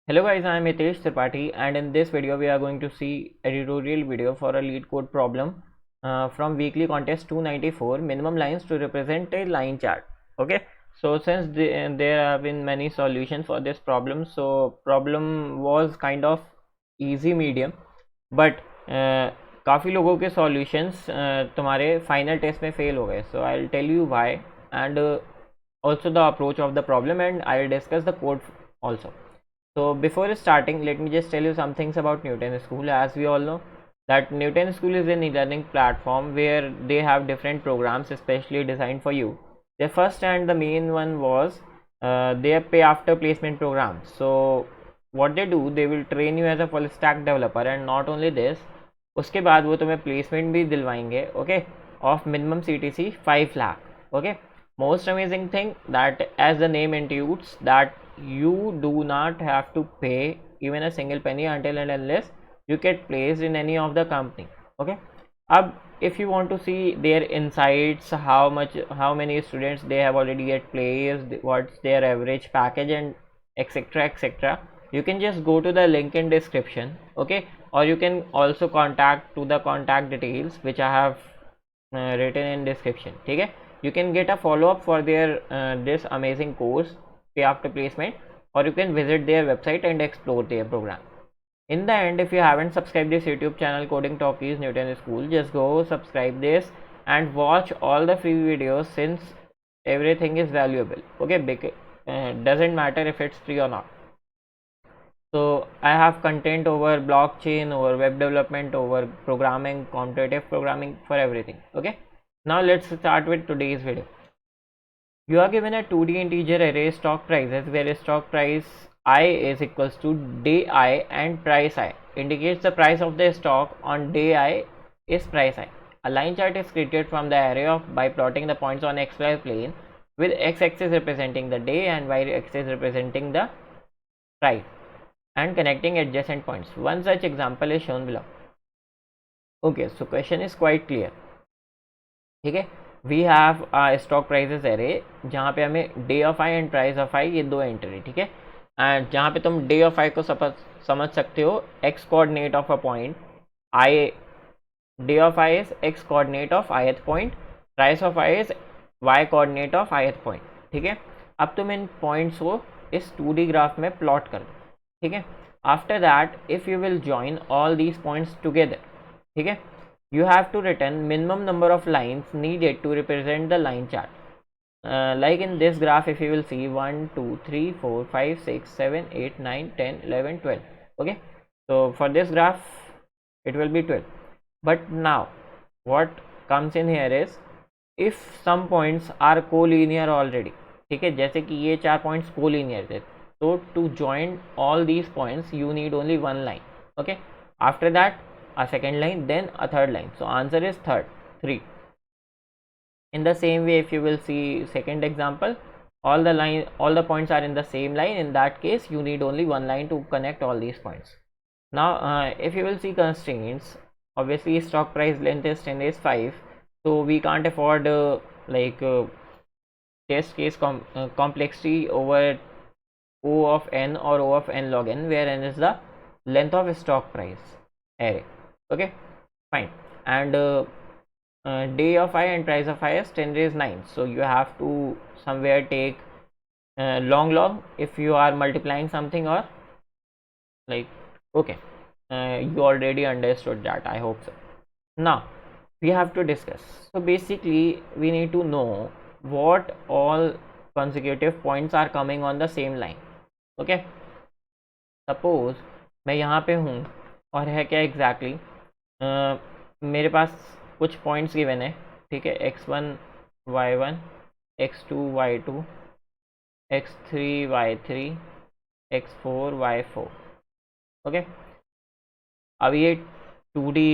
Hello guys, I am Hitesh Tripathi and in this video we are going to see a tutorial video for a lead code problem from weekly contest 294 minimum lines to represent a line chart. Okay, so since there have been many solutions for this problem, so problem was kind of easy medium but काफ़ी लोगों के solutions तुम्हारे final test में fail हो गए. So I'll tell you why and also the approach of the problem and I'll discuss the code also. So before starting, let me just tell you some things about Newton School. As we all know that Newton School is an e-learning platform where they have different programs especially designed for you. The first and the main one was their pay after placement program. So what they do, they will train you as a full stack developer and not only this, उसके बाद वो तुम्हें placement भी दिलवाएंगे, okay, of minimum CTC 5 lakh. Okay, most amazing thing that as the name intuits that you do not have to pay even a single penny until and unless you get placed in any of the company. Okay, if you want to see their insights, how many students they have already get placed, what's their average package and etc, you can just go to the link in description. Okay, or you can also contact to the contact details which I have written in description. Okay, you can get a follow-up for their this amazing course pay after placement, or you can visit their website and explore their program. In the end, if you haven't subscribed this YouTube channel Coding Talkies Newton School, just go subscribe this and watch all the free videos since everything is valuable. Okay, doesn't matter if it's free or not. So I have content over blockchain, over web development, over programming, competitive programming, for everything. Okay, now let's start with today's video. You are given a 2D integer array stock prices where stock price I is equals to day I and price I indicates the price of the stock on day I is price I. A line chart is created from the array of by plotting the points on xy plane with x-axis representing the day and y-axis representing the price and connecting adjacent points. One such example is shown below. Okay, so question is quite clear. ठीक है, we have stock prices array जहाँ पे हमें day of I and price of I ये दो entry. ठीक है, and जहाँ पे तुम डे ऑफ आई को समझ सकते हो X coordinate of a point I, day of I is X coordinate of ith point, price of I is Y coordinate of ith point. ठीक है, अब तुम इन पॉइंट्स को इस 2D ग्राफ में प्लॉट कर दो. ठीक है, after that if you will join all these points together, ठीक है, you have to return minimum number of lines needed to represent the line chart. Like in this graph, if you will see 1 2 3 4 5 6 7 8 9 10 11 12. Okay, so for this graph it will be 12. But now what comes in here is if some points are collinear already. ठीक है, जैसे कि ये 4 points collinear थे, so to join all these points you need only one line. Okay, after that a second line, then a third line. So answer is 3. In the same way, if you will see second example, all the points are in the same line. In that case, you need only one line to connect all these points. Now if you will see constraints, obviously stock price length is 10 is 5, so we can't afford test case complexity over O of n or O of n log n, where n is the length of stock price array. Okay, fine, and day of I and price of I is 10 raised 9, so you have to somewhere take long log if you are multiplying something, or like, okay, you already understood that, I hope so. Now we have to discuss. So basically we need to know what all consecutive points are coming on the same line. Okay, suppose मैं यहाँ पे हूँ और है क्या exactly मेरे पास कुछ points given है. ठीक है, x1 y1 x2 y2 x3 y3 x4 y4. Okay, अब ये 2D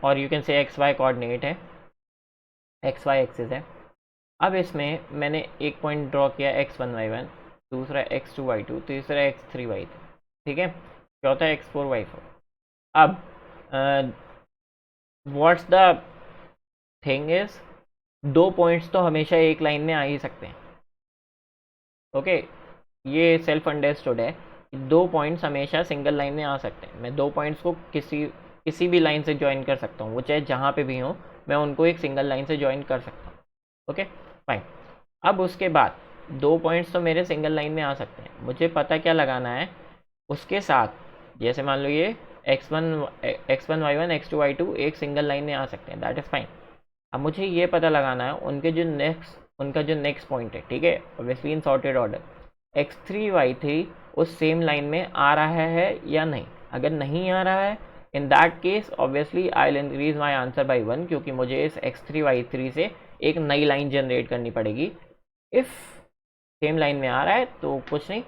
और you can say xy coordinate है, xy एक्सिस है. अब इसमें मैंने एक पॉइंट ड्रॉ किया x1 y1, दूसरा x2 y2, तीसरा x3 y3. ठीक है, चौथा x4 y4. अब व्हाट्स द थिंग इज, दो पॉइंट्स तो हमेशा एक लाइन में आ ही सकते हैं. ओके, ये सेल्फ अंडरस्टूड है कि 2 पॉइंट्स हमेशा सिंगल लाइन में आ सकते हैं। मैं 2 पॉइंट्स को किसी भी लाइन से ज्वाइन कर सकता हूँ, वो चाहे जहाँ पे भी हो, मैं उनको एक सिंगल लाइन से ज्वाइन कर सकता हूँ। Okay fine. अब उसके बाद 2 पॉइंट्स तो मेरे सिंगल लाइन में आ सकते हैं, मुझे पता क्या लगाना है उसके साथ। जैसे मान लो ये x1 y1 x2 y2 एक सिंगल लाइन में आ सकते हैं, दैट इज़ फाइन। अब मुझे ये पता लगाना है उनका जो नेक्स्ट पॉइंट है, ठीक है, ऑब्वियसली इन सॉर्टेड ऑर्डर, x3 y3 उस सेम लाइन में आ रहा है या नहीं। अगर नहीं आ रहा है, in that case obviously I will increase my answer by 1, क्योंकि मुझे इस x3 y3 से एक नई लाइन जनरेट करनी पड़ेगी। इफ़ सेम लाइन में आ रहा है तो कुछ नहीं,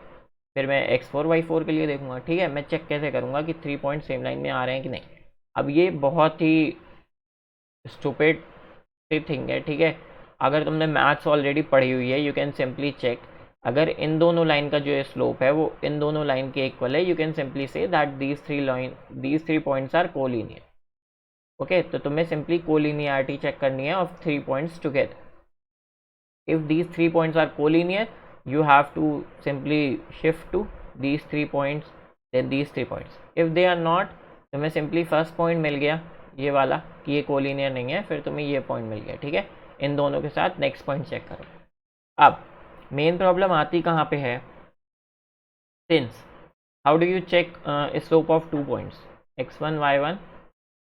फिर मैं x4 y4 के लिए देखूंगा। ठीक है, मैं चेक कैसे करूंगा कि 3 पॉइंट सेम लाइन में आ रहे हैं कि नहीं। अब ये बहुत ही स्टूपिड सी थिंग है, ठीक है। अगर तुमने मैथ्स ऑलरेडी पढ़ी हुई है, यू कैन सिंपली चेक, अगर इन दोनों लाइन का जो स्लोप है वो इन दोनों लाइन के इक्वल है, you can simply say that these three points are collinear. Okay, तो तुम्हें सिंपली कोलिनियरिटी चेक करनी है of 3 points together. If these 3 points are collinear, you have to simply shift to these 3 points, then these 3 points. if they are not, तुम्हें simply first point मिल गया ये वाला कि ये कोलिनियर नहीं है, फिर तुम्हें ये पॉइंट मिल गया। ठीक है, इन दोनों के साथ नेक्स्ट पॉइंट चेक करो। अब मेन प्रॉब्लम आती कहाँ पे है, since how do you check slope of 2 points x1 y1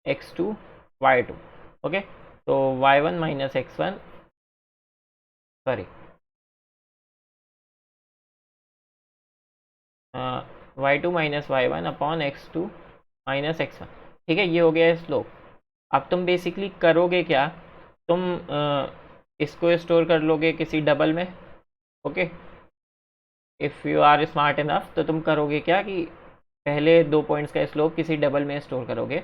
x2 y2। Okay, तो y1 minus x1 sorry y2 minus y1 upon x2 minus x1। ठीक है, ये हो गया स्लोप। अब तुम बेसिकली करोगे क्या, तुम इसको स्टोर कर लोगे किसी डबल में। Okay, if you are smart enough तो तुम करोगे क्या कि पहले 2 पॉइंट्स का स्लोप किसी डबल में स्टोर करोगे,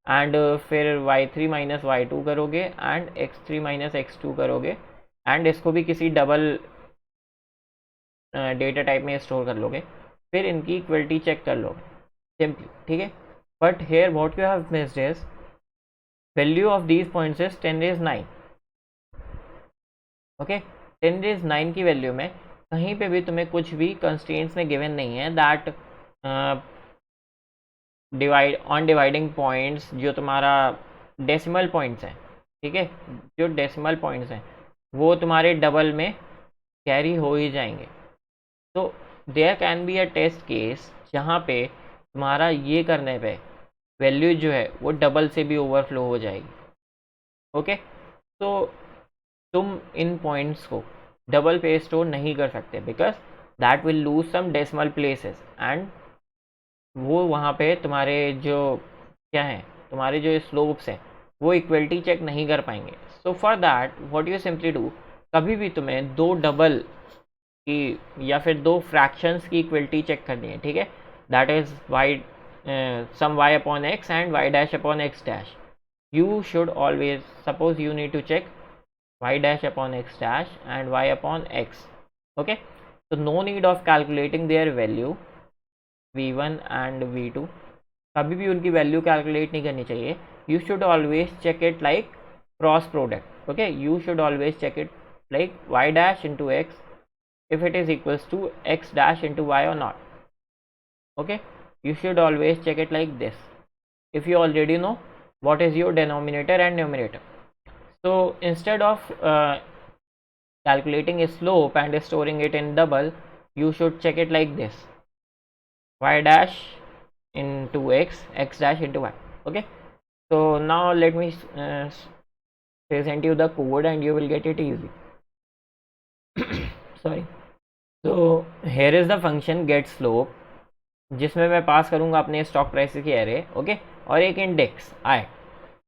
एंड फिर y3 माइनस y2 करोगे एंड x3 माइनस x2 करोगे, एंड इसको भी किसी डबल डेटा टाइप में स्टोर कर लोगे, फिर इनकी इक्वलिटी चेक कर लोगे सिंपली। ठीक है, but here what you have missed is value of these points is 10⁹। Okay, 10⁹ की वैल्यू में कहीं पे भी तुम्हें कुछ भी कंस्ट्रेंट्स में गिवन नहीं है दैट डिवाइडिंग पॉइंट्स जो तुम्हारा डेसिमल पॉइंट्स हैं, ठीक है, जो डेसिमल पॉइंट्स हैं वो तुम्हारे डबल में कैरी हो ही जाएंगे। तो there can be a test case जहाँ पे तुम्हारा ये करने पे वैल्यू जो है वो डबल से भी ओवरफ्लो हो जाएगी। ओके, तो तुम इन पॉइंट्स को डबल पे स्टोर नहीं कर सकते because that will lose some decimal places, and वो वहाँ पे तुम्हारे जो क्या हैं, तुम्हारे जो स्लोप्स हैं वो इक्वलिटी चेक नहीं कर पाएंगे। So for that what you simply do, कभी भी तुम्हें 2 डबल की या फिर 2 फ्रैक्शंस की इक्वलिटी चेक करनी है। ठीक है, that is why some y upon x and y dash upon x dash. You should always suppose you need to check y dash upon x dash and y upon x. Okay, so no need of calculating their value v1 and v2, कभी भी उनकी value calculate नहीं करनी चाहिए। You should always check it like cross product. Okay, you should always check it like y dash into x if it is equals to x dash into y or not. Okay, you should always check it like this if you already know what is your denominator and numerator. So instead of calculating a slope and storing it in double, you should check it like this: y dash into x, x dash into y. Okay, so now let me present you the code and you will get it easy. Sorry. So here is the function get slope, जिसमें मैं पास करूँगा अपने stock price की array. Okay, और एक index i।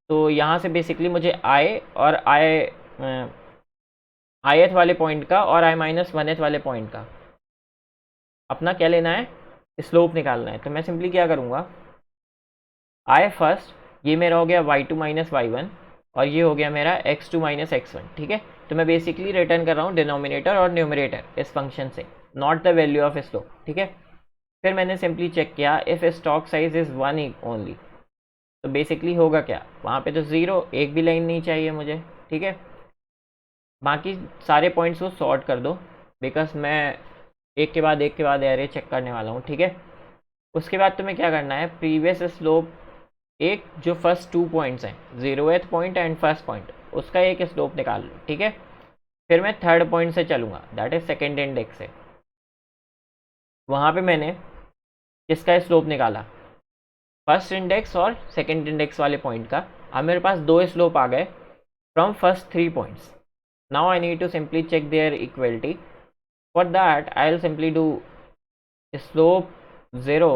तो यहाँ से बेसिकली मुझे i और ith वाले पॉइंट का और i माइनस 1th वाले पॉइंट का अपना क्या लेना है, स्लोप निकालना है। तो मैं सिंपली क्या करूँगा, i फर्स्ट, ये मेरा हो गया y2 माइनस y1 और ये हो गया मेरा x2 माइनस x1। ठीक है, तो मैं बेसिकली रिटर्न कर रहा हूँ डिनोमिनेटर और न्यूमरेटर इस फंक्शन से, not the value of slope. ठीक है, फिर मैंने सिंपली चेक किया if stock size is 1 only, तो बेसिकली होगा क्या, वहाँ पे तो 0, एक भी लाइन नहीं चाहिए मुझे। ठीक है, बाकी सारे पॉइंट्स को सॉर्ट कर दो बिकॉज मैं एक के बाद एरे चेक करने वाला हूँ, ठीक है। उसके बाद तुम्हें क्या करना है, प्रीवियस स्लोप एक जो फर्स्ट 2 पॉइंट्स हैं, 0th point and first point, उसका एक स्लोप निकाल लो, ठीक है। फिर मैं थर्ड पॉइंट से चलूँगा, दैट इज सेकेंड इंडेक्स से। वहाँ पे मैंने किसका स्लोप निकाला, फर्स्ट इंडेक्स और सेकेंड इंडेक्स वाले पॉइंट का। अब मेरे पास 2 स्लोप आ गए from first 3 points. Now I need to simply check their equality. For that I will simply do slope 0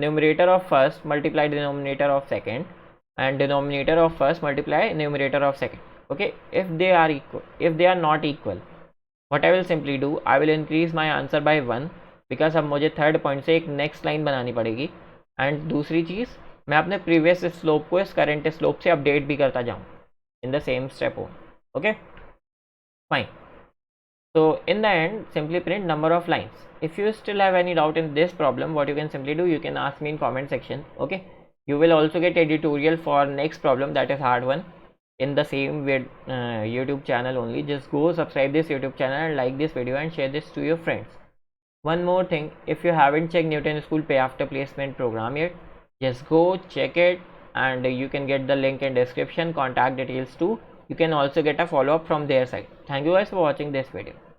numerator of first multiply denominator of second and denominator of first multiply numerator of second. Okay, if they are equal, if they are not equal, what I will simply do, I will increase my answer by 1 because अब मुझे third point से एक next line बनानी पड़ेगी। And दूसरी चीज़, मैं अपने previous slope को इस करंट स्लोप से अपडेट भी करता जाऊँ in the same step. Okay fine. So in the end, simply print number of lines. If you still have any doubt in this problem, what you can simply do, you can ask me in comment section. Okay, you will also get a tutorial for next problem, that is hard one, in the same YouTube channel only. Just go subscribe this YouTube channel and like this video and share this to your friends. One more thing, if you haven't checked Newton School Pay After Placement program yet, just go check it and you can get the link in description, contact details too. You can also get a follow-up from their side. Thank you guys for watching this video.